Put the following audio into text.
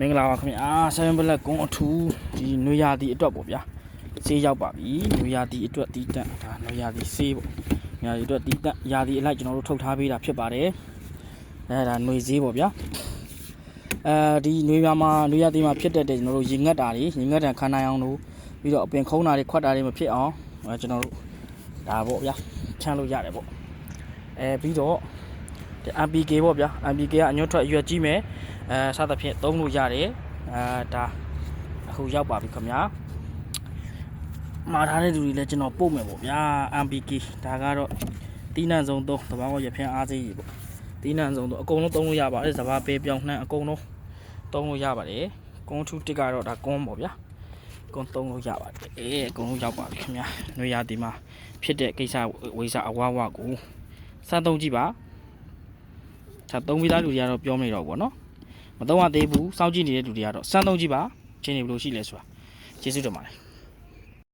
မင်္ဂလာပါခင်ဗျာ7 Black ကုန်းအထူးဒီနွေရာသီအတွက်ပေါ့ဗျာဆေးရောက်ပါပြီနွေရာသီအတွက်တီးတန့်ဒါနွေရာသီဆေးပေါ့နွေရာသီအတွက်တီးတန့်ရာသီအလိုက်ကျွန်တော်တို့ထုတ်ထားပေးတာဖြစ်ပါတယ်ဒါနွေဆေးပေါ့ဗျာဒီနွေရာသီမှာဖြစ်တဲ့ကျွန်တော်တို့ရေငတ်တာတွေရေငတ်တံခံနိုင်အောင်လို့ပြီးတော့အပင်ခုံးတာတွေခွက်တာတွေမဖြစ်အောင်ကျွန်တော်တို့ဒါပေါ့ဗျာချမ်းလို့ရတယ်ပေါ့ပြီးတော့MPK ပေါ့ဗျာ MPK ကအညွတ်ထွက်ရွက်ကြီးမယ်စသဖြင့်သုံးလို့ရတယ်ဒါအခုရောက်ပါပြီခင်ဗျာမှာထားတဲ့လူတွေလည်းကျွန်တော်ပို့မယ်ပေါ့ဗျာ MPK ဒါကတော့တီးနှံစုံသုံးသဘာဝရဖျန်းအားစေးကြီးပေါ့တီးနှံစုံသုံးအကုန်လုံးသုံးလို့ရပါတယ်စဘာပဲပြောင်းနှံအကုန်လုံးသုံးလို့ရပါတယ်ကွန်ထူတစ်ကတော့ဒါကွန်ပေါ့ဗျာကွန်သုံးလို့ရပါတယ်အကုန်လုံးရောက်ပါပြီခင်ဗျာနွေရာသီမှာဖြစ်တဲ့ကိစ္စဝိစာအဝဝကိုစမ်းသုံးကြည့်ပါသုံးပြီးသားလူတွေကတော့ပြောမနေတော့ဘူးเนาะမသုံးရသေးဘူးစောင့်ကြည့်နေတဲ့လူတွေကတော့စမ်းသုံးကြည့်ပါချင်းနေဘယ်လိုရှိလဲဆိုတာကျေးဇူးတင်ပါတယ်